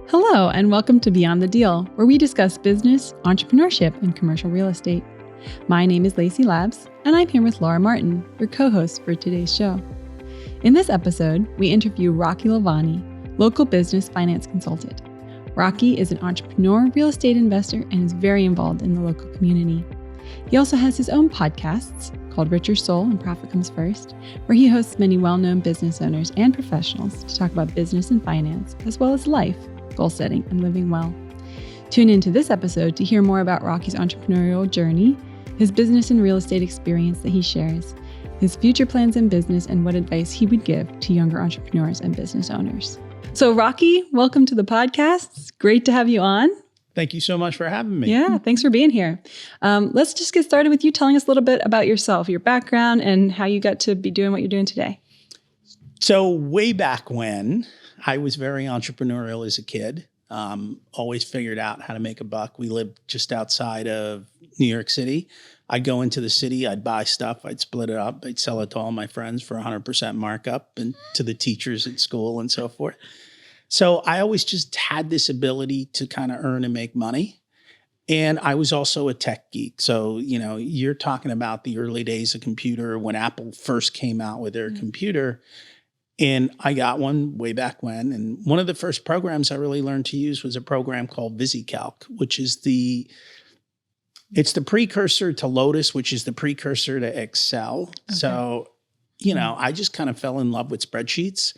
Hello, and welcome to Beyond the Deal, where we discuss business, entrepreneurship, and commercial real estate. My name is Lacey Labs, and I'm here with Laura Martin, your co-host for today's show. In this episode, we interview Rocky Lalvani, local business finance consultant. Rocky is an entrepreneur, real estate investor, and is very involved in the local community. He also has his own podcasts called Richer Soul and Profit Comes First, where he hosts many well-known business owners and professionals to talk about business and finance, as well as life, goal setting, and living well. Tune into this episode to hear more about Rocky's entrepreneurial journey, his business and real estate experience that he shares, his future plans in business, and what advice he would give to younger entrepreneurs and business owners. So Rocky, welcome to the podcast. It's great to have you on. Thank you so much for having me. Yeah, thanks for being here. Let's just get started with you telling us a little bit about yourself, your background, and how you got to be doing what you're doing today. So way back when, I was very entrepreneurial as a kid. Always figured out how to make a buck. We lived just outside of New York City. I'd go into the city, I'd buy stuff, I'd split it up, I'd sell it to all my friends for 100% markup and to the teachers at school and so forth. So I always just had this ability to kind of earn and make money. And I was also a tech geek. So, you know, you're talking about the early days of computer when Apple first came out with their computer. And I got one way back when. And one of the first programs I really learned to use was a program called VisiCalc, which is it's the precursor to Lotus, which is the precursor to Excel. Okay. So, you know, I just kind of fell in love with spreadsheets.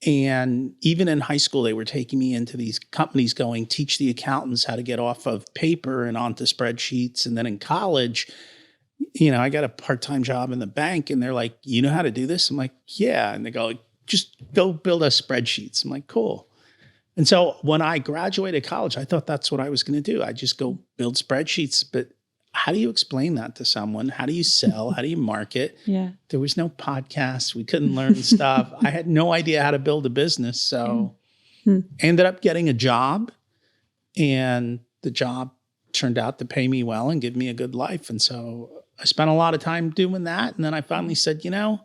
And even in high school, they were taking me into these companies going, teach the accountants how to get off of paper and onto spreadsheets. And then in college, you know, I got a part-time job in the bank and they're like, you know how to do this? I'm like, yeah. And they go, just go build us spreadsheets. I'm like, cool. And so when I graduated college, I thought that's what I was going to do. I just go build spreadsheets. But how do you explain that to someone? How do you sell? How do you market? Yeah. There was no podcast. We couldn't learn stuff. I had no idea how to build a business. So I ended up getting a job, and the job turned out to pay me well and give me a good life. And so I spent a lot of time doing that. And then I finally said, you know,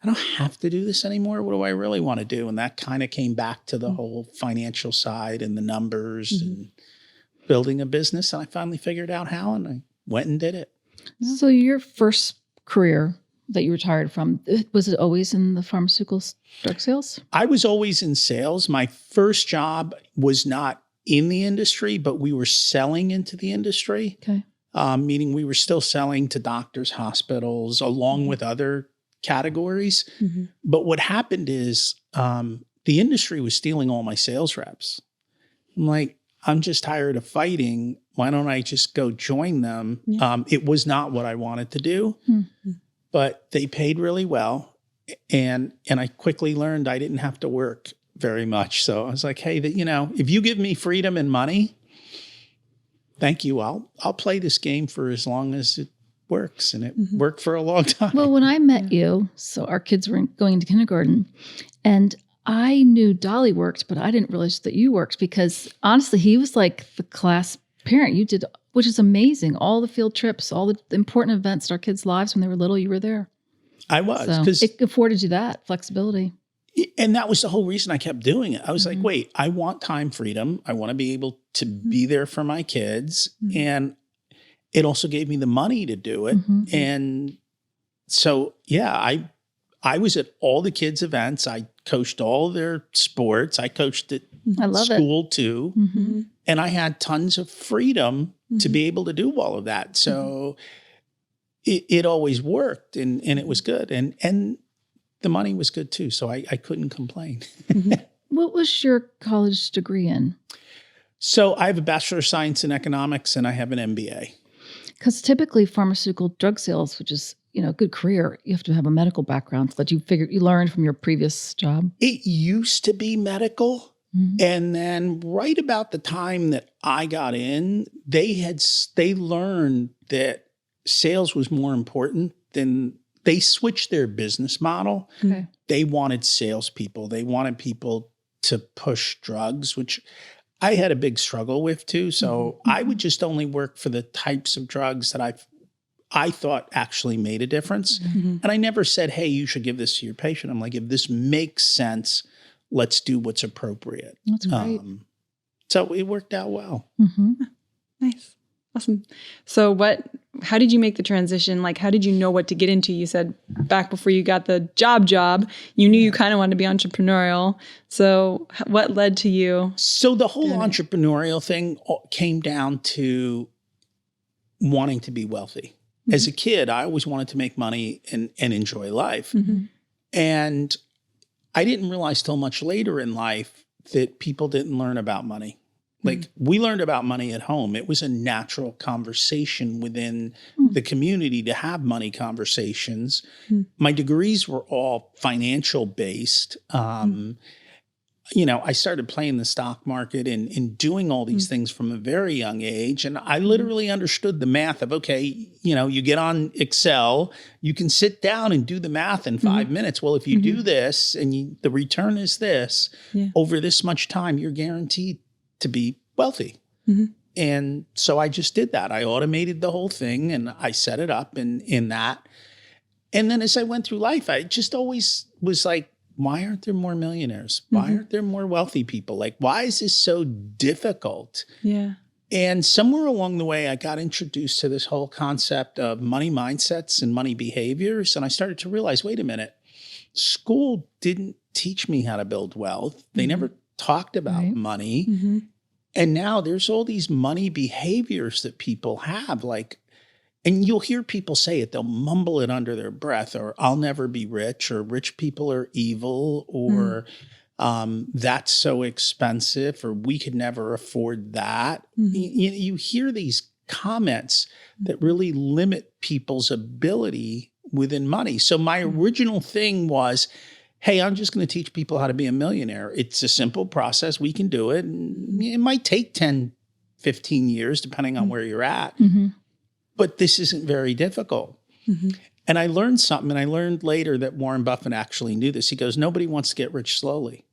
I don't have to do this anymore. What do I really want to do? And that kind of came back to the whole financial side and the numbers and building a business. And I finally figured out how, and I went and did it. So your first career that you retired from, was it always in the pharmaceutical drug sales? I was always in sales. My first job was not in the industry, but we were selling into the industry. Okay. Meaning we were still selling to doctors, hospitals, along with other categories. But what happened is the industry was stealing all my sales reps. I'm like, I'm just tired of fighting. Why don't I just go join them? Yeah. It was not what I wanted to do, but they paid really well. And I quickly learned I didn't have to work very much. So I was like, hey, you know, if you give me freedom and money, thank you. I'll play this game for as long as it works. And it worked for a long time. Well, when I met you, so our kids were going into kindergarten, and I knew Dolly worked, but I didn't realize that you worked, because honestly, he was like the class parent. You did, which is amazing. All the field trips, all the important events in our kids' lives when they were little, you were there. I was. So it afforded you that flexibility. And that was the whole reason I kept doing it. I was like, wait, I want time freedom. I want to be able to be there for my kids. And it also gave me the money to do it. And so, yeah, I was at all the kids' events. I coached all their sports. I coached at school too. And I had tons of freedom to be able to do all of that. So it always worked, and it was good. And the money was good too. So I couldn't complain. What was your college degree in? So I have a Bachelor of Science in Economics, and I have an MBA. Because typically pharmaceutical drug sales, which is, you know, a good career, you have to have a medical background that you learned from your previous job. It used to be medical. And then right about the time that I got in, they learned that sales was more important than, they switched their business model. Okay. They wanted salespeople. They wanted people to push drugs, which I had a big struggle with too. So I would just only work for the types of drugs that I thought actually made a difference. And I never said, hey, you should give this to your patient. I'm like, if this makes sense, let's do what's appropriate. That's great. So it worked out well. Mm-hmm. Nice. Awesome. So how did you make the transition? Like, how did you know what to get into? You said back before you got the job, you knew you kind of wanted to be entrepreneurial. So what led to you? So the whole entrepreneurial thing came down to wanting to be wealthy. Mm-hmm. As a kid, I always wanted to make money and enjoy life. Mm-hmm. And I didn't realize till much later in life that people didn't learn about money. Like we learned about money at home. It was a natural conversation within the community to have money conversations. My degrees were all financial based. I started playing the stock market and doing all these things from a very young age. And I literally understood the math of, okay, you get on Excel, you can sit down and do the math in 5 minutes. Well, if you do this and the return is this, over this much time, you're guaranteed to be wealthy. Mm-hmm. And so I just did that. I automated the whole thing and I set it up in that. And then as I went through life, I just always was like, why aren't there more millionaires? Why aren't there more wealthy people? Like, why is this so difficult? Yeah. And somewhere along the way, I got introduced to this whole concept of money mindsets and money behaviors. And I started to realize, wait a minute, school didn't teach me how to build wealth. They never talked about money. Mm-hmm. And now there's all these money behaviors that people have, like, and you'll hear people say it, they'll mumble it under their breath, or I'll never be rich, or rich people are evil, or that's so expensive, or we could never afford that. Mm-hmm. You hear these comments that really limit people's ability within money. So my original thing was, hey, I'm just going to teach people how to be a millionaire. It's a simple process. We can do it. And it might take 10, 15 years, depending on where you're at. Mm-hmm. But this isn't very difficult. Mm-hmm. And I learned something, and I learned later that Warren Buffett actually knew this. He goes, nobody wants to get rich slowly,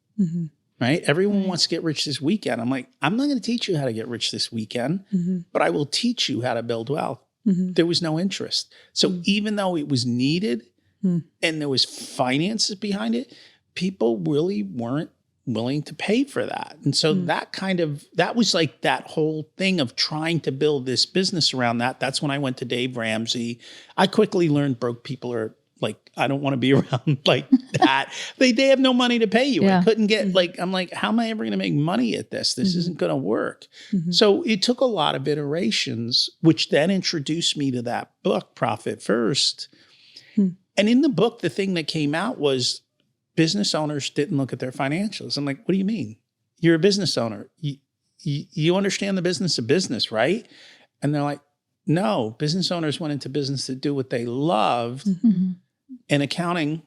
right? Everyone wants to get rich this weekend. I'm like, I'm not going to teach you how to get rich this weekend, but I will teach you how to build wealth. There was no interest. So even though it was needed, and there was finances behind it, people really weren't willing to pay for that. And so that was like that whole thing of trying to build this business around that. That's when I went to Dave Ramsey. I quickly learned broke people are like, I don't want to be around like that. They have no money to pay you. Yeah. I couldn't get I'm like, how am I ever going to make money at this? This isn't going to work. So it took a lot of iterations, which then introduced me to that book, Profit First. And in the book, the thing that came out was business owners didn't look at their financials. I'm like, what do you mean? You're a business owner. You understand the business of business, right? And they're like, no, business owners went into business to do what they loved. And accounting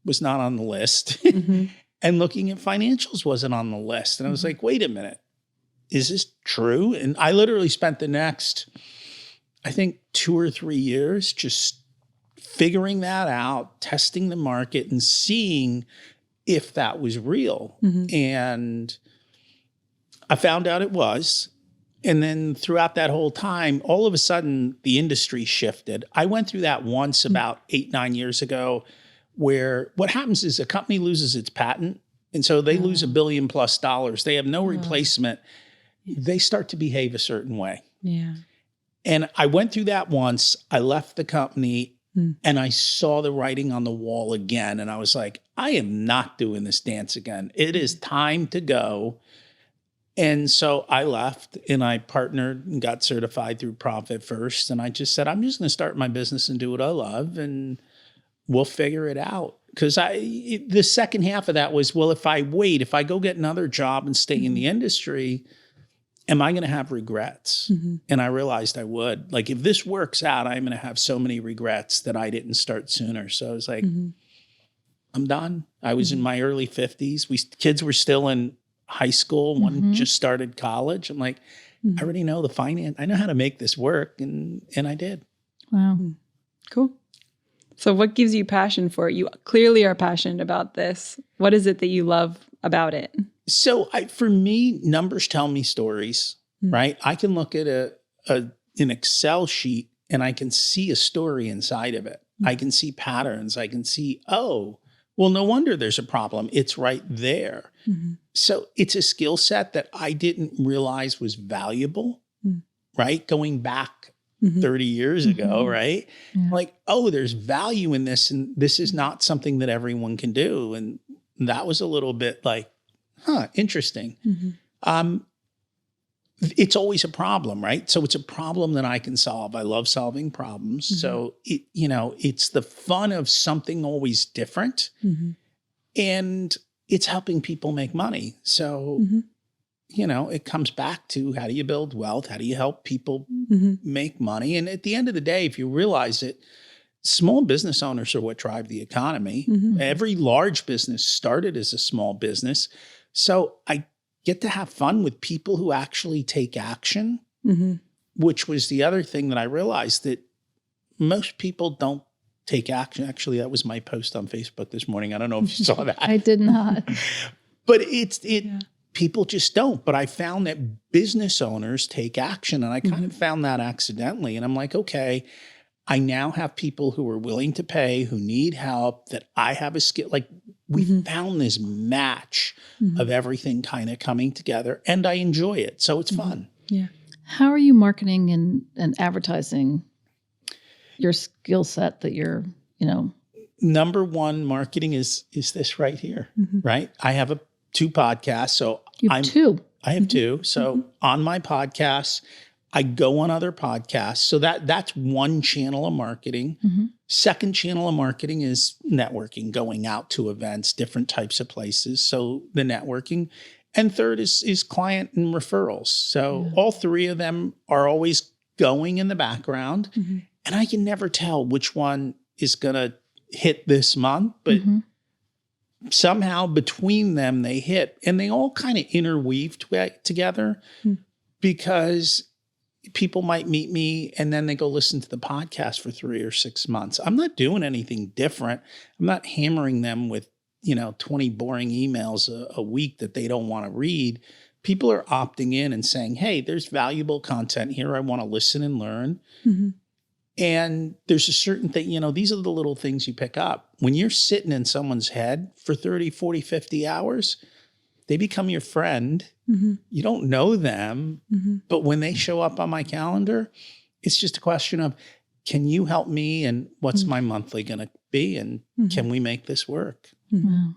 was not on the list. And looking at financials wasn't on the list. And I was like, wait a minute, is this true? And I literally spent the next, I think, 2 or 3 years just figuring that out, testing the market and seeing if that was real. And I found out it was. And then throughout that whole time, all of a sudden the industry shifted. I went through that once about 8, 9 years ago, where what happens is a company loses its patent. And so they lose $1 billion+ They have no replacement. They start to behave a certain way. Yeah. And I went through that once. I left the company. And I saw the writing on the wall again. And I was like, I am not doing this dance again. It is time to go. And so I left and I partnered and got certified through Profit First. And I just said, I'm just going to start my business and do what I love and we'll figure it out. Because the second half of that was, well, if I go get another job and stay in the industry, am I going to have regrets? And I realized I would. Like, if this works out, I'm going to have so many regrets that I didn't start sooner. So I was like, I'm done. I was in my early 50s. Kids were still in high school. One just started college. I'm like, I already know the finance. I know how to make this work. And I did. Wow. Cool. So what gives you passion for it? You clearly are passionate about this. What is it that you love about it? So for me, numbers tell me stories, right? I can look at an Excel sheet and I can see a story inside of it. I can see patterns. I can see, oh, Well, no wonder there's a problem. It's right there. So it's a skill set that I didn't realize was valuable, right? Going back 30 years ago, right? Yeah. Like, oh, there's value in this, and this is not something that everyone can do. And that was a little bit like, interesting. It's always a problem, right? So it's a problem that I can solve. I love solving problems. So it's the fun of something always different, and it's helping people make money. So, it comes back to, how do you build wealth? How do you help people make money? And at the end of the day, if you realize it, small business owners are what drive the economy. Every large business started as a small business. So I get to have fun with people who actually take action, which was the other thing that I realized, that most people don't take action. Actually, that was my post on Facebook this morning. I don't know if you saw that. I did not. But people just don't. But I found that business owners take action, and I kind of found that accidentally. And I'm like, okay, I now have people who are willing to pay, who need help, that I have a skill. Like, we found this match of everything kind of coming together, and I enjoy it. So it's fun. Yeah. How are you marketing and advertising your skill set that you're, Number one, marketing is this right here, right? I have 2 podcasts. So you have 2. I have 2. So on my podcasts, I go on other podcasts. So that's one channel of marketing. Second channel of marketing is networking, going out to events, different types of places. So the networking. And third is client and referrals. So all 3 of them are always going in the background. And I can never tell which one is going to hit this month, but somehow between them they hit, and they all kind of interweave together, because people might meet me and then they go listen to the podcast for 3 or 6 months. I'm not doing anything different. I'm not hammering them with, 20 boring emails a week that they don't want to read. People are opting in and saying, hey, there's valuable content here. I want to listen and learn. And there's a certain thing, these are the little things you pick up. When you're sitting in someone's head for 30, 40, 50 hours, they become your friend. You don't know them, but when they show up on my calendar, it's just a question of, can you help me? And what's my monthly going to be? And can we make this work? Wow.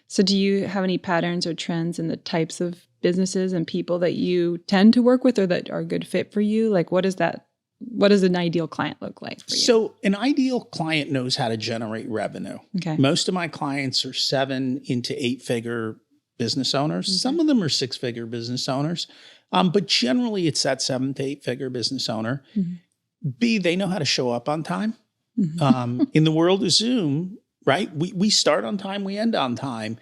So do you have any patterns or trends in the types of businesses and people that you tend to work with, or that are a good fit for you? Like, what does an ideal client look like for you? So an ideal client knows how to generate revenue. Okay. Most of my clients are 7 into 8-figure business owners. Some of them are 6-figure business owners. But generally it's that 7 to 8-figure business owner. B, they know how to show up on time. In the world of Zoom, right? We start on time, we end on time.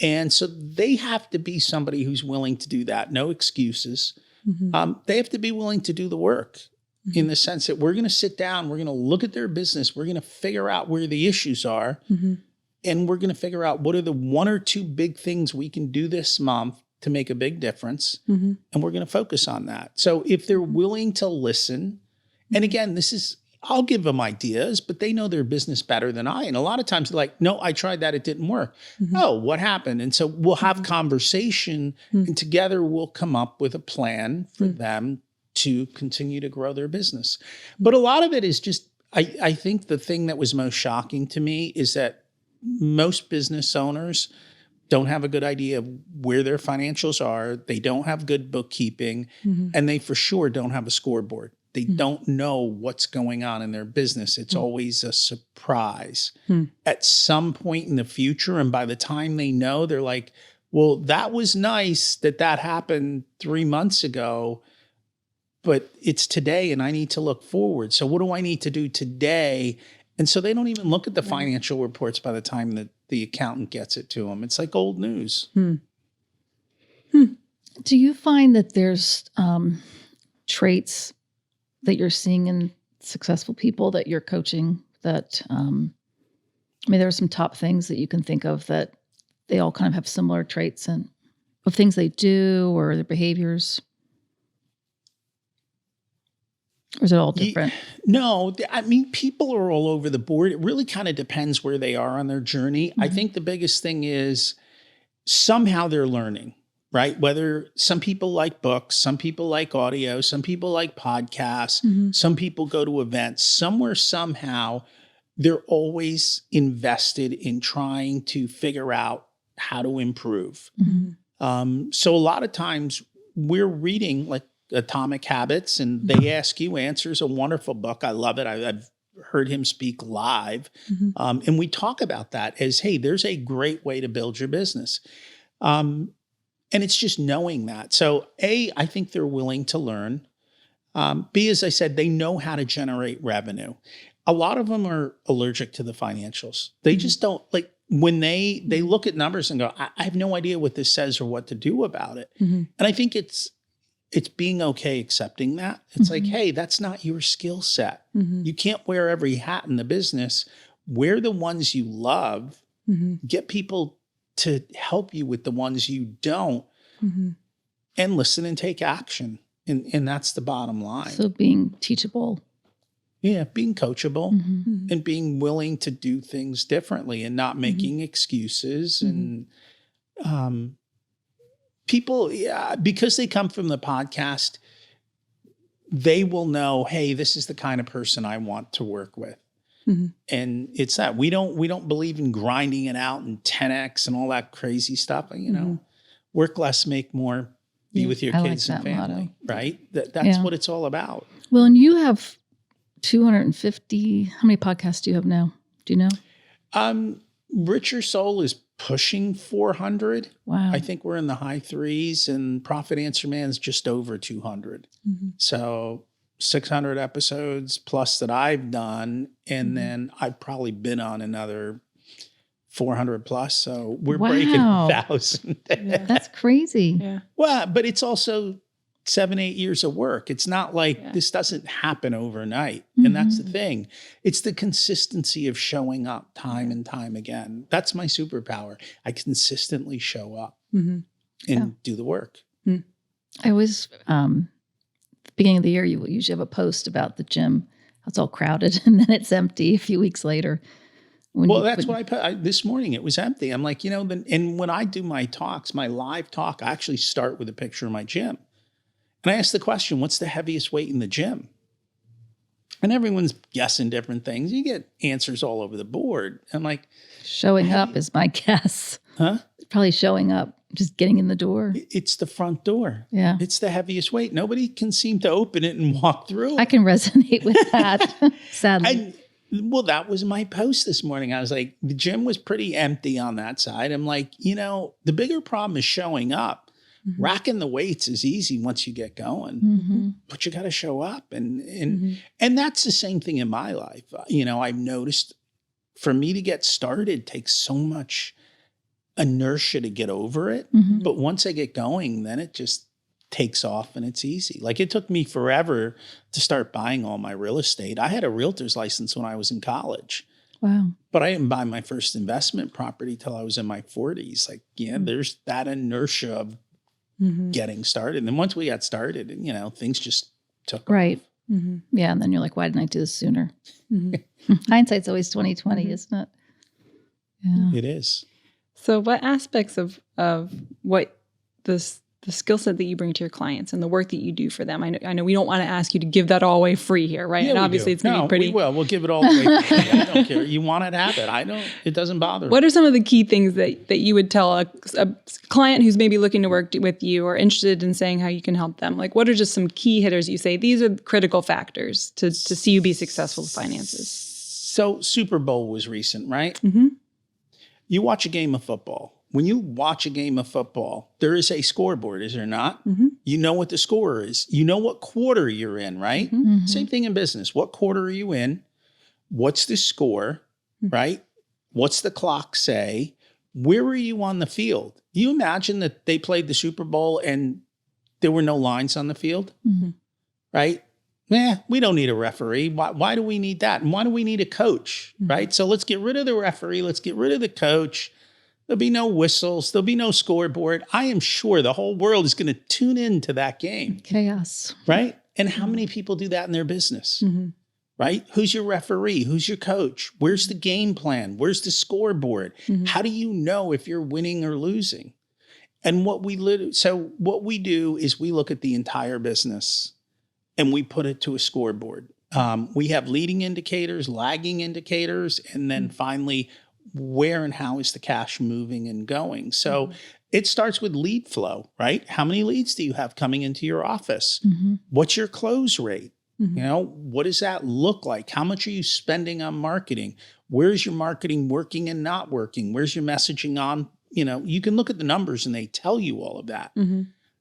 And so they have to be somebody who's willing to do that. No excuses. They have to be willing to do the work, in the sense that we're going to sit down, we're going to look at their business, we're going to figure out where the issues are, and we're going to figure out what are the 1 or 2 big things we can do this month to make a big difference. And we're going to focus on that. So if they're willing to listen, and again, I'll give them ideas, but they know their business better than I. And a lot of times they're like, no, I tried that. It didn't work. Oh, what happened? And so we'll have conversation, and together we'll come up with a plan for them to continue to grow their business. But a lot of it is just, I think the thing that was most shocking to me is that most business owners don't have a good idea of where their financials are. They don't have good bookkeeping, and they for sure don't have a scoreboard. They don't know what's going on in their business. It's always a surprise at some point in the future. And by the time they know, they're like, well, that was nice that happened 3 months ago, but it's today and I need to look forward. So what do I need to do today? And so they don't even look at the financial reports by the time that the accountant gets it to them. It's like old news. Do you find that there's traits that you're seeing in successful people that you're coaching that, there are some top things that you can think of that they all kind of have similar traits and of things they do or their behaviors? Or is it all different? No, I mean, people are all over the board. It really kind of depends where they are on their journey. I think the biggest thing is somehow they're learning, right? Whether some people like books, some people like audio, some people like podcasts, some people go to events. Somewhere, somehow, they're always invested in trying to figure out how to improve. So a lot of times we're reading like Atomic Habits, and They Ask You Answers, a wonderful book. I love it. I've heard him speak live. And we talk about that as, hey, there's a great way to build your business. And it's just knowing that. So A, I think they're willing to learn. B, as I said, they know how to generate revenue. A lot of them are allergic to the financials. They just don't like when they look at numbers and go, I have no idea what this says or what to do about it. And I think it's being okay accepting that. It's like, hey, that's not your skill set. You can't wear every hat in the business. Wear the ones you love. Get people to help you with the ones you don't, and listen and take action. And that's the bottom line. So being teachable. Yeah, being coachable and being willing to do things differently and not making excuses. And people, because they come from the podcast, they will know, hey, this is the kind of person I want to work with. And it's that we don't believe in grinding it out and 10X and all that crazy stuff. You know, work less, make more, be with your kids and family, right? That's what it's all about. Well, and you have 250. How many podcasts do you have now? Do you know? Richer Soul is pushing 400. Wow. I think we're in the high threes, and Profit Answer Man's just over 200. So 600 episodes plus that I've done. And then I've probably been on another 400 plus. So we're breaking 1,000. That's crazy. Well, but it's also 7-8 years of work. It's not like this doesn't happen overnight. And that's the thing. It's the consistency of showing up time and time again. That's my superpower. I consistently show up and do the work. I always, beginning of the year, you usually have a post about the gym. It's all crowded and then it's empty a few weeks later. Well, that's what I put. This morning it was empty. I'm like, and when I do my talks, my live talk, I actually start with a picture of my gym. And I ask the question, what's the heaviest weight in the gym? And everyone's guessing different things. You get answers all over the board. I'm like, showing up is my guess. Huh? Probably showing up, just getting in the door. It's the front door. Yeah. It's the heaviest weight. Nobody can seem to open it and walk through. I can resonate with that, sadly. Well, that was my post this morning. I was like, the gym was pretty empty on that side. I'm like, the bigger problem is showing up. Racking the weights is easy once you get going, but you got to show up. And that's the same thing in my life. I've noticed for me to get started takes so much inertia to get over it. But once I get going, then it just takes off and it's easy. Like it took me forever to start buying all my real estate. I had a realtor's license when I was in college. Wow. But I didn't buy my first investment property till I was in my 40s. Like, there's that inertia of getting started. And then once we got started, things just took off. Yeah. And then you're like, why didn't I do this sooner? Hindsight's always 20/20, isn't it? Yeah. It is. So what aspects of what the skill set that you bring to your clients and the work that you do for them? I know we don't want to ask you to give that all away free here, right? Yeah, and obviously it's going to be pretty. We will. We'll give it all away free. I don't care. You want it, have it. It doesn't bother me. What are some of the key things that you would tell a client who's maybe looking to work with you or interested in saying how you can help them? Like, what are just some key hitters you say, these are critical factors to see you be successful with finances? So Super Bowl was recent, right? You watch a game of football. When you watch a game of football, there is a scoreboard, is there not? You know what the score is. You know what quarter you're in, right? Same thing in business. What quarter are you in? What's the score, right? What's the clock say? Where are you on the field? You imagine that they played the Super Bowl and there were no lines on the field, right? We don't need a referee. Why do we need that? And why do we need a coach, right? So let's get rid of the referee. Let's get rid of the coach. There'll be no whistles. There'll be no scoreboard. I am sure the whole world is going to tune into that game. Chaos. Right? And how many people do that in their business? Right? Who's your referee? Who's your coach? Where's the game plan? Where's the scoreboard? How do you know if you're winning or losing? And what we do is we look at the entire business and we put it to a scoreboard. We have leading indicators, lagging indicators, and then finally, where and how is the cash moving and going? So it starts with lead flow, right? How many leads do you have coming into your office? What's your close rate? You know, what does that look like? How much are you spending on marketing? Where's your marketing working and not working? Where's your messaging on? You know, you can look at the numbers and they tell you all of that.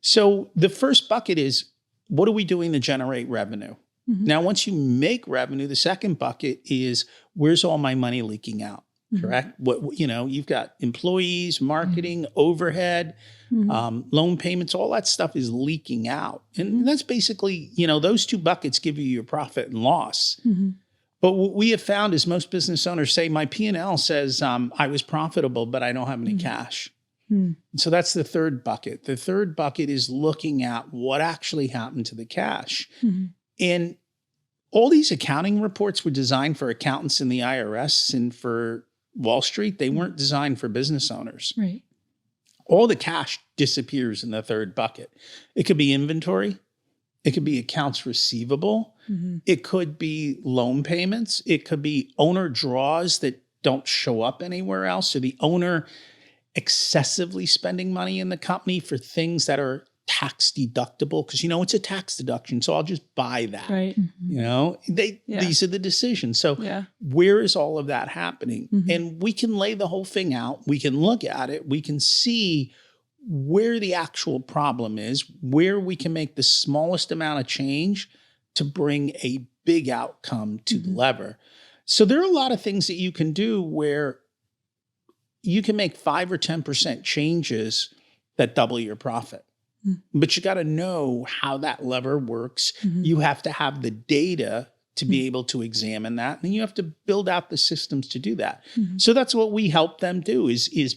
So the first bucket is, what are we doing to generate revenue? Now, once you make revenue, the second bucket is, where's all my money leaking out? Correct? What, you know, you've got employees, marketing, overhead, loan payments, all that stuff is leaking out. And that's basically, you know, those two buckets give you your profit and loss. But what we have found is most business owners say, my P&L says I was profitable, but I don't have any cash. So that's the third bucket. The third bucket is looking at what actually happened to the cash. And all these accounting reports were designed for accountants in the IRS and for Wall Street. They weren't designed for business owners. Right. All the cash disappears in the third bucket. It could be inventory. It could be accounts receivable. It could be loan payments. It could be owner draws that don't show up anywhere else, or the owner excessively spending money in the company for things that are tax deductible, because, you know, it's a tax deduction, so I'll just buy that. Right. You know, these are the decisions. So where is all of that happening? And we can lay the whole thing out. We can look at it. We can see where the actual problem is, where we can make the smallest amount of change to bring a big outcome to the lever. So there are a lot of things that you can do where you can make 5 or 10% changes that double your profit. But you got to know how that lever works. You have to have the data to be able to examine that. And you have to build out the systems to do that. So that's what we help them do is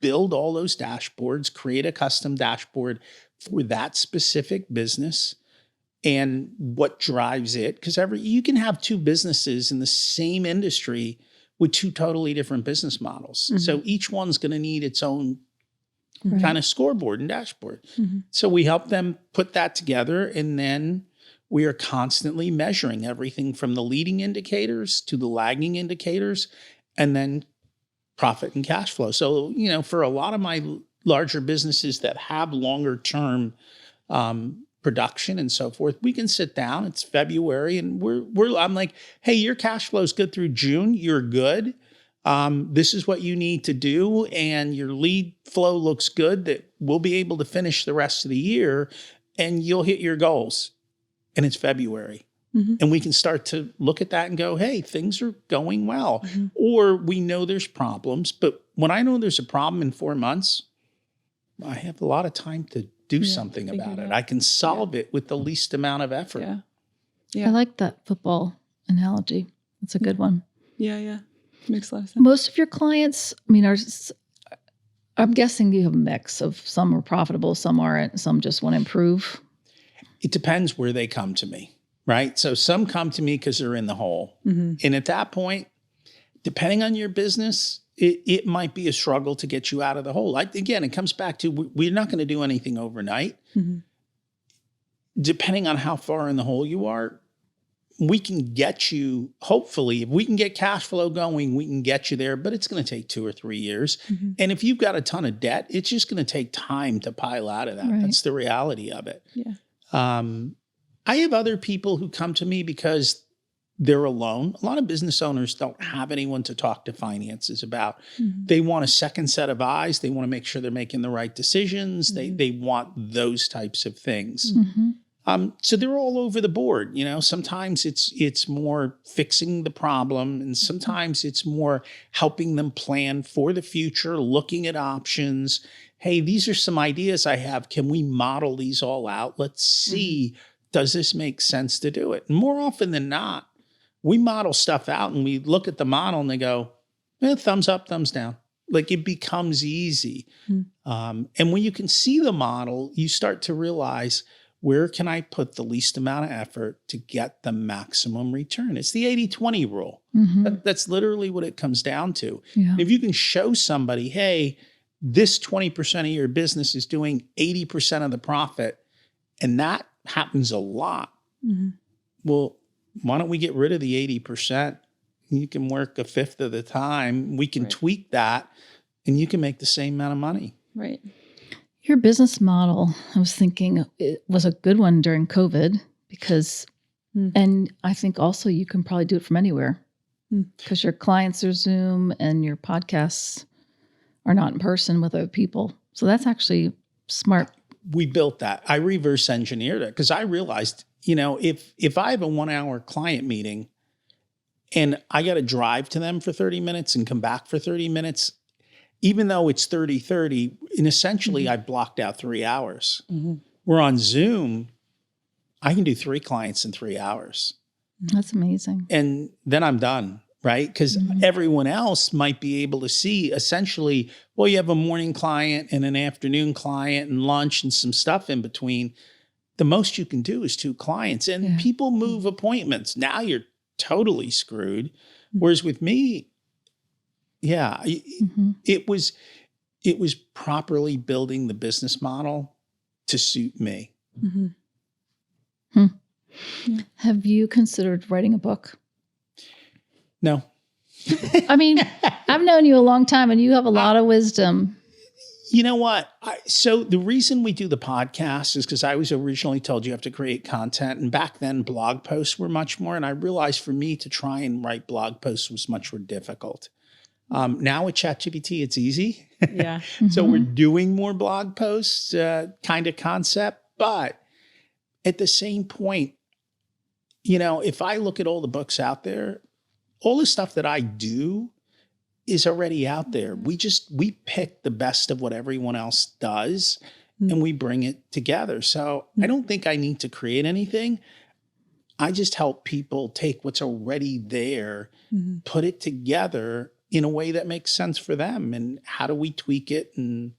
build all those dashboards, create a custom dashboard for that specific business and what drives it. Because you can have two businesses in the same industry with two totally different business models. So each one's going to need its own kind of scoreboard and dashboard. So we help them put that together, and then we are constantly measuring everything from the leading indicators to the lagging indicators, and then profit and cash flow. So, you know, for a lot of my larger businesses that have longer term production and so forth, we can sit down. It's February, and I'm like, hey, your cash flow is good through June. You're good. This is what you need to do, and your lead flow looks good, that we'll be able to finish the rest of the year and you'll hit your goals. And it's February. And we can start to look at that and go, hey, things are going well. Or we know there's problems, but when I know there's a problem in 4 months, I have a lot of time to do something about it. I can solve it with the least amount of effort. I like that football analogy. That's a good one. Yeah. Makes a lot of sense. Most of your clients, I mean, I'm guessing you have a mix of some are profitable, some aren't, some just want to improve. It depends where they come to me, right? So some come to me because they're in the hole. And at that point, depending on your business, it might be a struggle to get you out of the hole. Again, it comes back to, we're not going to do anything overnight. Depending on how far in the hole you are, we can get you, hopefully, if we can get cash flow going, we can get you there, but it's going to take 2 or 3 years. And if you've got a ton of debt, it's just going to take time to pile out of that. That's the reality of it. I have other people who come to me because they're alone. A lot of business owners don't have anyone to talk to finances about. They want a second set of eyes. They want to make sure they're making the right decisions. They want those types of things. So they're all over the board. You know, sometimes it's more fixing the problem, and sometimes it's more helping them plan for the future, looking at options. Hey, these are some ideas I have. Can we model these all out? Let's see, does this make sense to do it? And more often than not, we model stuff out and we look at the model and they go, thumbs up, thumbs down. Like, it becomes easy. And when you can see the model, you start to realize where can I put the least amount of effort to get the maximum return? It's the 80-20 rule. That's literally what it comes down to. Yeah. If you can show somebody, hey, this 20% of your business is doing 80% of the profit, and that happens a lot. Well, why don't we get rid of the 80%? You can work a fifth of the time. We can tweak that, and you can make the same amount of money. Right. Your business model, I was thinking it was a good one during COVID because, and I think also you can probably do it from anywhere because your clients are Zoom and your podcasts are not in person with other people. So that's actually smart. We built that. I reverse engineered it because I realized, if I have a 1 hour client meeting and I got to drive to them for 30 minutes and come back for 30 minutes, even though it's 30-30, and essentially I blocked out 3 hours. We're on Zoom. I can do 3 clients in 3 hours. That's amazing. And then I'm done, right? Because everyone else might be able to see essentially, well, you have a morning client and an afternoon client and lunch and some stuff in between. The most you can do is 2 clients, and people move appointments. Now you're totally screwed. Whereas with me, it was properly building the business model to suit me. Have you considered writing a book? No. I mean, I've known you a long time and you have a lot of wisdom. You know what? So the reason we do the podcast is because I was originally told you have to create content. And back then, blog posts were much more. And I realized for me to try and write blog posts was much more difficult. Now with ChatGPT, it's easy. Yeah. So we're doing more blog posts kind of concept. But at the same point, if I look at all the books out there, all the stuff that I do is already out there. We pick the best of what everyone else does and we bring it together. So I don't think I need to create anything. I just help people take what's already there, put it together in a way that makes sense for them. And how do we tweak it? And,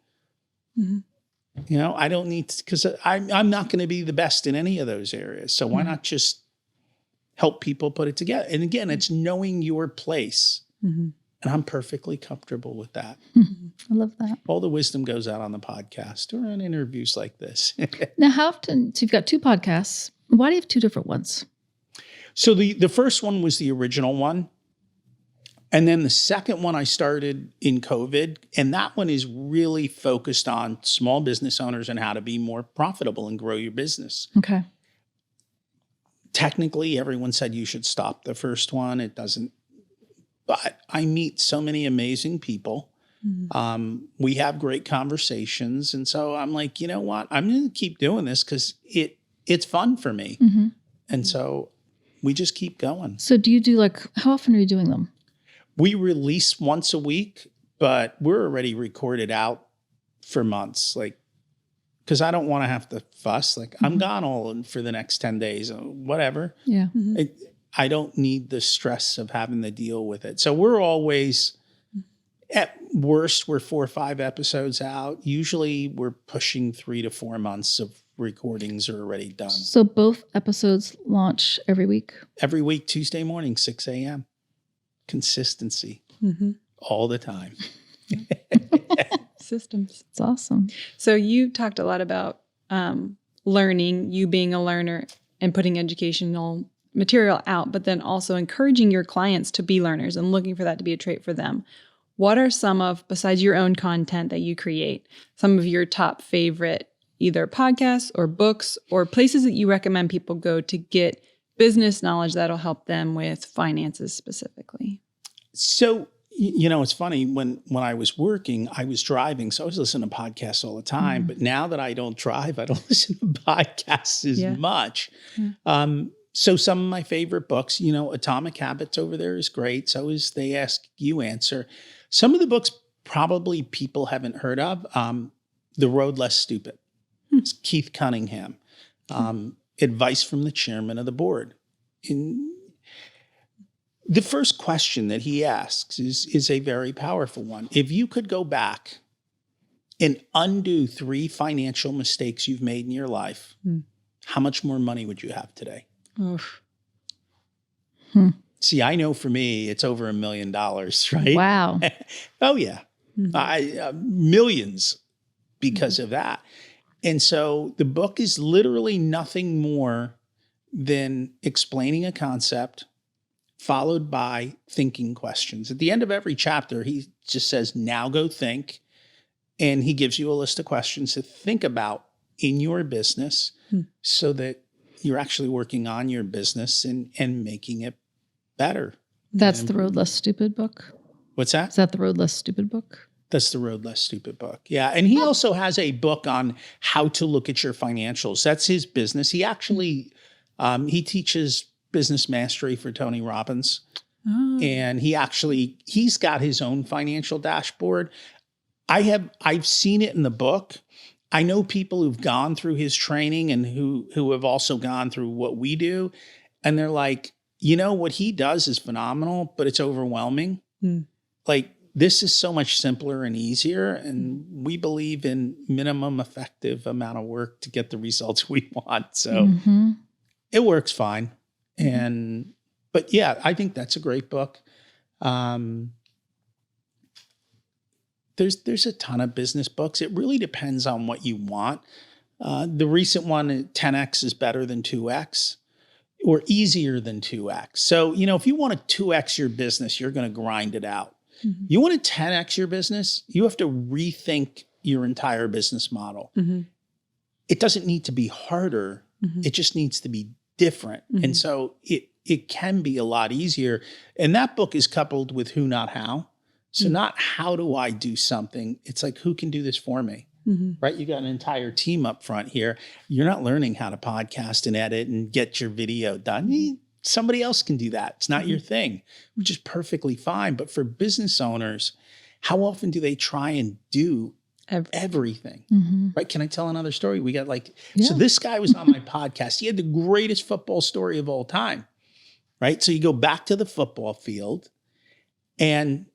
I don't need to, because I'm not going to be the best in any of those areas. So why not just help people put it together? And again, it's knowing your place. And I'm perfectly comfortable with that. I love that. All the wisdom goes out on the podcast or on interviews like this. Now, how often, so you've got 2 podcasts. Why do you have 2 different ones? So the first one was the original one. And then the second one I started in COVID. And that one is really focused on small business owners and how to be more profitable and grow your business. Okay. Technically, everyone said you should stop the first one. It doesn't. But I meet so many amazing people. We have great conversations. And so I'm like, you know what? I'm going to keep doing this because it's fun for me. And so we just keep going. So do you do how often are you doing them? We release once a week, but we're already recorded out for months. Because I don't want to have to fuss. I'm gone for the next 10 days, whatever. Yeah. I don't need the stress of having to deal with it. So we're always, at worst, we're 4 or 5 episodes out. Usually we're pushing 3 to 4 months of recordings are already done. So both episodes launch every week? Every week, Tuesday morning, 6 a.m. Consistency all the time. Systems. It's awesome. So you talked a lot about learning, you being a learner and putting educational material out, but then also encouraging your clients to be learners and looking for that to be a trait for them. What are some of, besides your own content that you create, some of your top favorite either podcasts or books or places that you recommend people go to get business knowledge that'll help them with finances specifically? So, it's funny, when I was working, I was driving, so I was listening to podcasts all the time. But now that I don't drive, I don't listen to podcasts as much. So some of my favorite books, Atomic Habits over there is great. So is They Ask, You Answer. Some of the books probably people haven't heard of. The Road Less Stupid. It's Keith Cunningham. Advice from the chairman of the board. The first question that he asks is a very powerful one. If you could go back and undo 3 financial mistakes you've made in your life, how much more money would you have today? Oof. See, I know for me, it's over $1 million, right? Wow. Oh, yeah. Millions because of that. And so the book is literally nothing more than explaining a concept followed by thinking questions. At the end of every chapter, he just says, now go think. And he gives you a list of questions to think about in your business so that you're actually working on your business and making it better. That's the Road Less Stupid book. What's that? Is that the Road Less Stupid book? That's the Road Less Stupid book. Yeah. And he also has a book on how to look at your financials. That's his business. He actually, he teaches business mastery for Tony Robbins. Oh. And he's got his own financial dashboard. I've seen it in the book. I know people who've gone through his training and who have also gone through what we do. And they're like, what he does is phenomenal, but it's overwhelming. Like, this is so much simpler and easier. And we believe in minimum effective amount of work to get the results we want. So it works fine. But yeah, I think that's a great book. There's a ton of business books. It really depends on what you want. The recent one, 10X is better than 2X or easier than 2X. So, if you want to 2X your business, you're going to grind it out. You want to 10X your business, you have to rethink your entire business model. It doesn't need to be harder. It just needs to be different. And so it can be a lot easier. And that book is coupled with who, not how. So not how do I do something? It's like, who can do this for me? Right? You got an entire team up front here. You're not learning how to podcast and edit and get your video done. Somebody else can do that. It's not your thing, which is perfectly fine. But for business owners, how often do they try and do everything? Right? Can I tell another story? We got so this guy was on my podcast. He had the greatest football story of all time. Right? So you go back to the football field and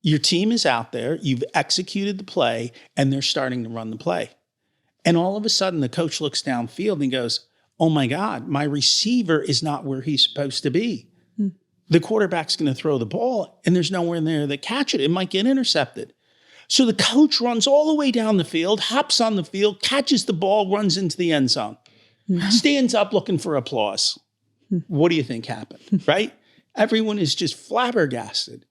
your team is out there, you've executed the play, and they're starting to run the play. And all of a sudden, the coach looks downfield and goes, oh my God, my receiver is not where he's supposed to be. The quarterback's going to throw the ball, and there's nowhere in there to catch it. It might get intercepted. So the coach runs all the way down the field, hops on the field, catches the ball, runs into the end zone, stands up looking for applause. What do you think happened, right? Everyone is just flabbergasted.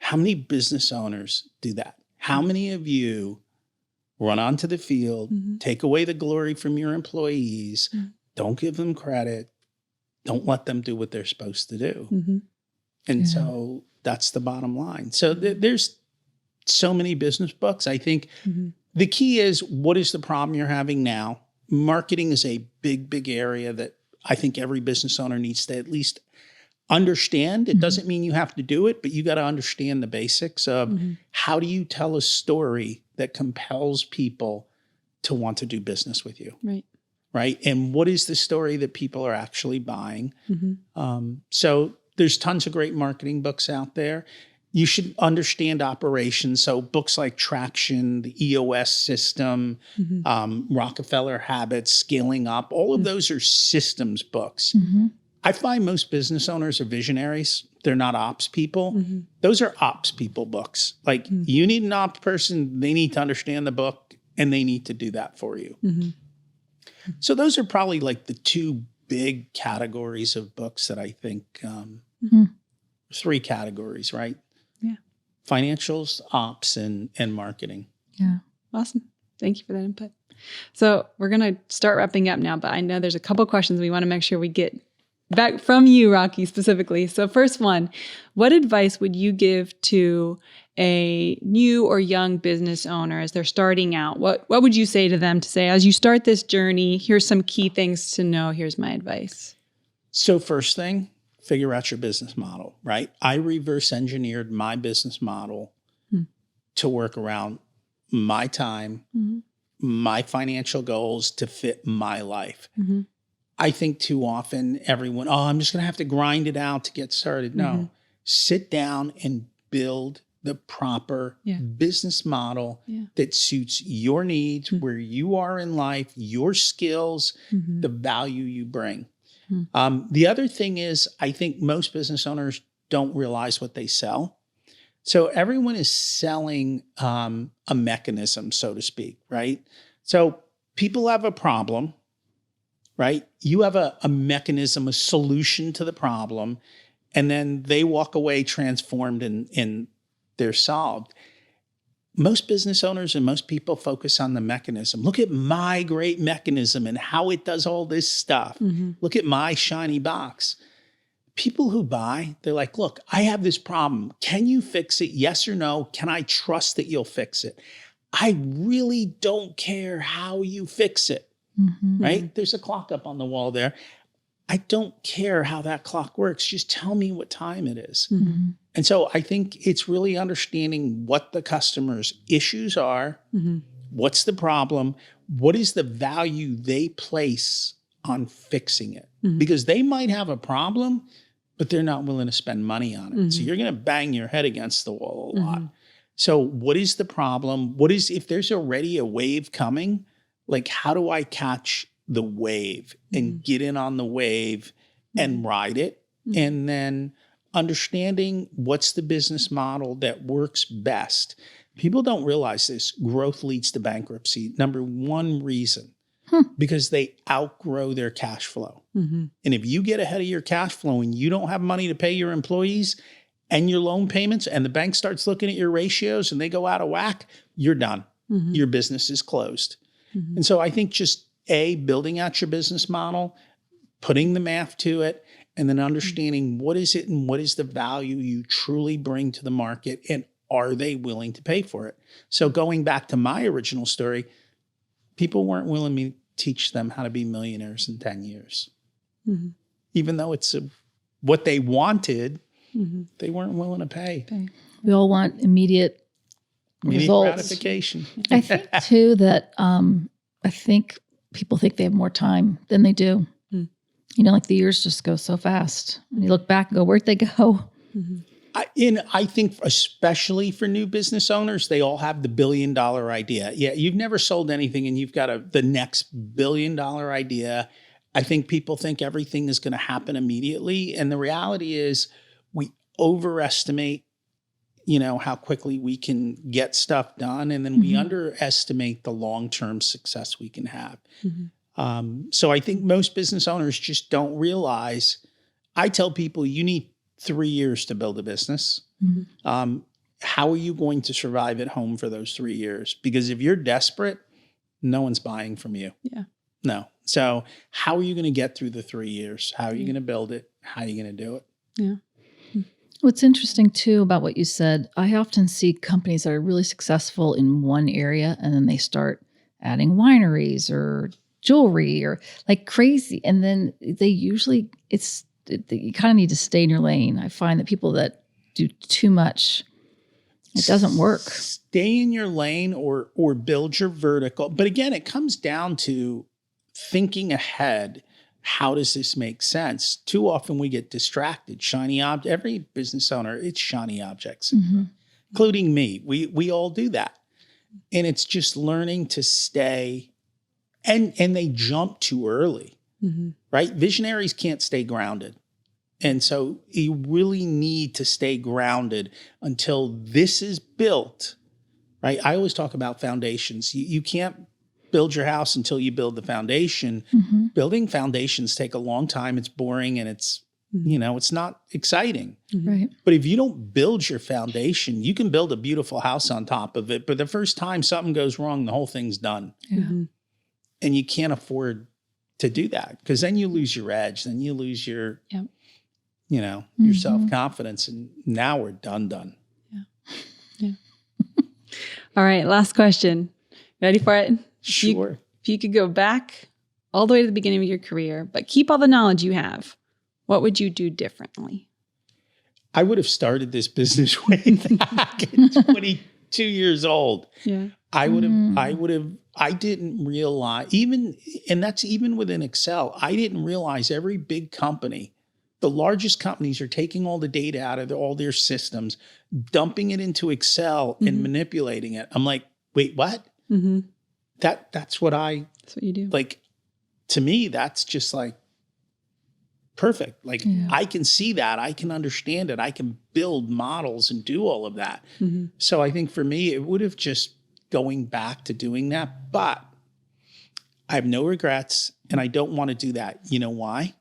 How many business owners do that? How many of you run onto the field, take away the glory from your employees, don't give them credit, don't let them do what they're supposed to do? And so that's the bottom line. So there's so many business books. I think the key is, what is the problem you're having now? Marketing is a big, big area that I think every business owner needs to at least understand. It doesn't mean you have to do it, but you got to understand the basics of how do you tell a story that compels people to want to do business with you. Right. And what is the story that people are actually buying? So there's tons of great marketing books out there. You should understand operations. So books like Traction, the EOS system, Rockefeller Habits, Scaling Up, all of those are systems books. I find most business owners are visionaries. They're not ops people. Those are ops people books. Like you need an ops person, they need to understand the book and they need to do that for you. So those are probably like the two big categories of books that I think, 3 categories, right? Yeah. Financials, ops, and marketing. Yeah. Awesome. Thank you for that input. So we're going to start wrapping up now, but I know there's a couple questions we want to make sure we get back from you, Rocky, specifically. So first one, what advice would you give to a new or young business owner as they're starting out? What would you say to them to say, as you start this journey, here's some key things to know. Here's my advice. So first thing, figure out your business model, right? I reverse engineered my business model to work around my time, my financial goals to fit my life. I think too often I'm just going to have to grind it out to get started. No, sit down and build the proper Yeah. business model Yeah. that suits your needs, where you are in life, your skills, Mhm. the value you bring. Hmm. The other thing is, I think most business owners don't realize what they sell. So everyone is selling a mechanism, so to speak, right? So people have a problem, right? You have a mechanism, a solution to the problem, and then they walk away transformed and they're solved. Most business owners and most people focus on the mechanism. Look at my great mechanism and how it does all this stuff. Mhm. Look at my shiny box. People who buy, they're like, look, I have this problem. Can you fix it? Yes or no? Can I trust that you'll fix it? I really don't care how you fix it, right? There's a clock up on the wall there. I don't care how that clock works. Just tell me what time it is. Mhm. And so I think it's really understanding what the customer's issues are, Mhm. what's the problem, what is the value they place on fixing it. Mhm. Because they might have a problem, but they're not willing to spend money on it. So Mhm. you're going to bang your head against the wall a lot. Mhm. So what is the problem? What is, if there's already a wave coming, like how do I catch the wave and get in on the wave and ride it? And then understanding what's the business model that works best. People don't realize this. Growth leads to bankruptcy. Number one reason, because they outgrow their cash flow. Mhm. And if you get ahead of your cash flow and you don't have money to pay your employees and your loan payments, and the bank starts looking at your ratios and they go out of whack, you're done. Mhm. Your business is closed. Mhm. And so I think just building out your business model, putting the math to it, and then understanding what is it and what is the value you truly bring to the market, and are they willing to pay for it? So going back to my original story, people weren't willing to teach them how to be millionaires in 10 years. Mhm. Even though it's what they wanted, Mhm. they weren't willing to pay. Okay. We all want immediate Immediate results. gratification. I think too that I think people think they have more time than they do. Mm. You know, like the years just go so fast. When you look back and go, where'd they go? Mhm. I think especially for new business owners, they all have the $1 billion idea. Yeah, you've never sold anything and you've got the next $1 billion idea. I think people think everything is going to happen immediately. And the reality is we overestimate, how quickly we can get stuff done. And then we underestimate the long-term success we can have. Mhm. So I think most business owners just don't realize. I tell people you need 3 years to build a business. Mhm. How are you going to survive at home for those 3 years? Because if you're desperate, no one's buying from you. Yeah. No. So how are you going to get through the 3 years? How are you going to build it? How are you going to do it? Yeah. What's interesting too about what you said, I often see companies that are really successful in one area and then they start adding wineries or jewelry or like crazy. And then they usually, you kind of need to stay in your lane. I find that people that do too much, it doesn't work. Stay in your lane or build your vertical. But again, it comes down to thinking ahead. How does this make sense? Too often we get distracted. Shiny object. Every business owner, it's shiny objects, including me. We all do that. And it's just learning to stay, and they jump too early, right? Visionaries can't stay grounded. And so you really need to stay grounded until this is built, right? I always talk about foundations. You can't build your house until you build the foundation. Building foundations take a long time. It's boring and it's not exciting. Right. But if you don't build your foundation, you can build a beautiful house on top of it. But the first time something goes wrong, the whole thing's done. Yeah. And you can't afford to do that because then you lose your edge. Then you lose your, your self-confidence. And now we're done. Yeah. All right. Last question. Ready for it? Sure. If you could go back all the way to the beginning of your career, but keep all the knowledge you have, what would you do differently? I would have started this business way back at 22 years old. Yeah. I didn't realize, and that's even within Excel, I didn't realize every big company The largest companies are taking all the data out of all their systems, dumping it into Excel and manipulating it. I'm like, wait, what? Mm-hmm. That's what you do. like. To me, that's just like perfect. Like I can see that. I can understand it. I can build models and do all of that. Mm-hmm. So I think for me, it would have just going back to doing that. But I have no regrets and I don't want to do that. You know why?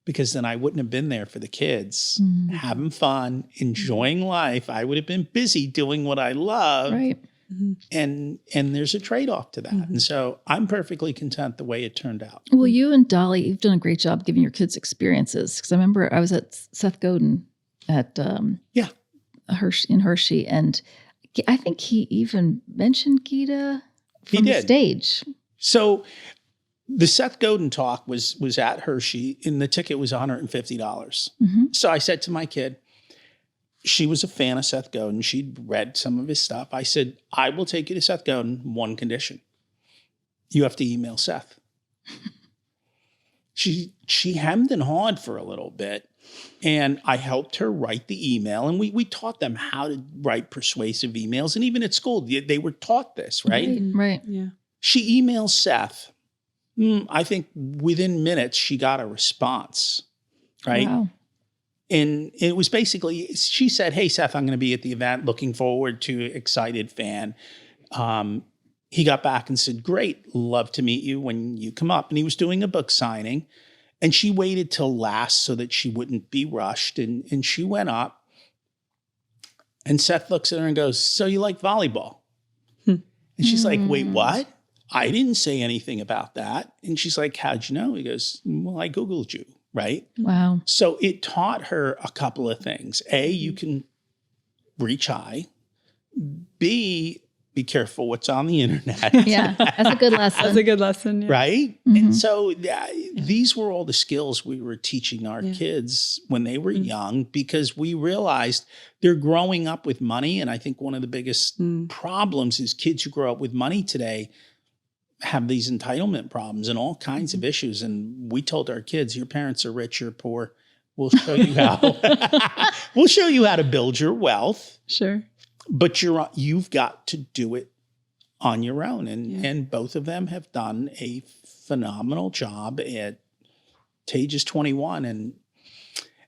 Because then I wouldn't have been there for the kids, having fun, enjoying life. I would have been busy doing what I love. Right. And there's a trade-off to that. And so I'm perfectly content the way it turned out. Well, you and Dolly, you've done a great job giving your kids experiences. Because I remember I was at Seth Godin at Hershey, and I think he even mentioned Gita from the stage. So the Seth Godin talk was at Hershey, and the ticket was $150. So I said to my kid, she was a fan of Seth Godin. She'd read some of his stuff. I said, I will take you to Seth Godin, one condition. You have to email Seth. She hemmed and hawed for a little bit, and I helped her write the email. And we taught them how to write persuasive emails. And even at school, they were taught this, right? Right. Yeah. She emails Seth. I think within minutes, she got a response, right? Wow. And it was basically, she said, hey, Seth, I'm going to be at the event. Looking forward to excited fan. He got back and said, great, love to meet you when you come up. And he was doing a book signing. And she waited till last so that she wouldn't be rushed. And she went up. And Seth looks at her and goes, so you like volleyball? And she's like, wait, what? I didn't say anything about that. And she's like, how'd you know? He goes, well, I Googled you. Right? Wow. So it taught her a couple of things. A, you can reach high. B, be careful what's on the internet. Yeah, that's a good lesson. That's a good lesson. Yeah. Right? And so these were all the skills we were teaching our kids when they were young, because we realized they're growing up with money. And I think one of the biggest problems is kids who grow up with money today have these entitlement problems and all kinds of issues. And we told our kids, your parents are rich, you're poor. We'll show you how. We'll show you how to build your wealth. Sure. But you've got to do it on your own. And both of them have done a phenomenal job. Tage is 21 and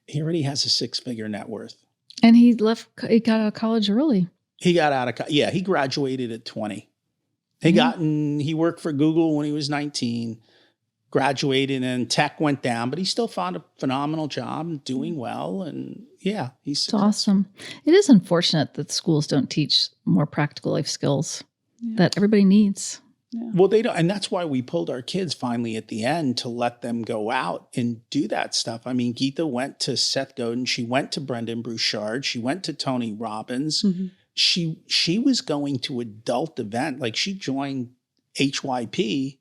he already has a 6-figure net worth. And he got out of college early. He got out of he graduated at 20. He worked for Google when he was 19, graduated, and tech went down, but he still found a phenomenal job and doing well. And he's awesome. It is unfortunate that schools don't teach more practical life skills that everybody needs. Yeah. Well, they don't. And that's why we pulled our kids finally at the end to let them go out and do that stuff. I mean, Geeta went to Seth Godin. She went to Brendan Bouchard. She went to Tony Robbins. She was going to adult event. Like she joined HYP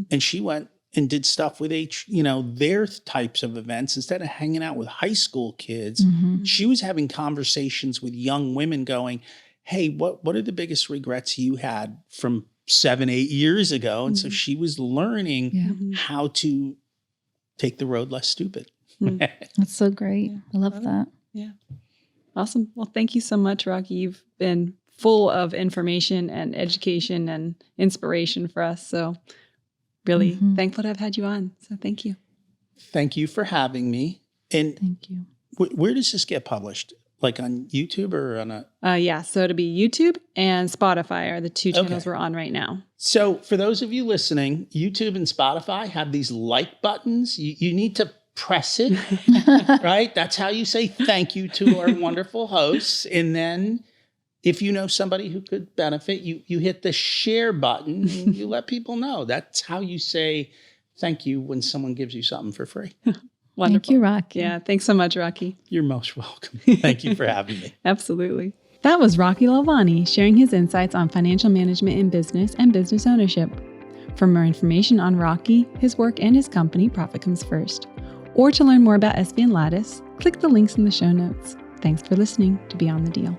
and she went and did stuff with their types of events. Instead of hanging out with high school kids, she was having conversations with young women going, hey, what are the biggest regrets you had from 7-8 years ago? And so she was learning how to take the road less stupid. That's so great. I love that. Yeah. Awesome. Well, thank you so much, Rocky. You've been full of information and education and inspiration for us. So really thankful to have had you on. So thank you. Thank you for having me. And thank you. Where does this get published? Like on YouTube or on a... So it'll be YouTube and Spotify are the two channels we're on right now. So for those of you listening, YouTube and Spotify have these like buttons. You need to press it, right? That's how you say thank you to our wonderful hosts. And then if you know somebody who could benefit, you hit the share button and you let people know. That's how you say thank you when someone gives you something for free. Wonderful. Thank you, Rocky. Yeah, thanks so much, Rocky. You're most welcome. Thank you for having me. Absolutely. That was Rocky Lalvani sharing his insights on financial management in business and business ownership. For more information on Rocky, his work, and his company, Profit Comes First, or to learn more about SV and Lattice, click the links in the show notes. Thanks for listening to Beyond the Deal.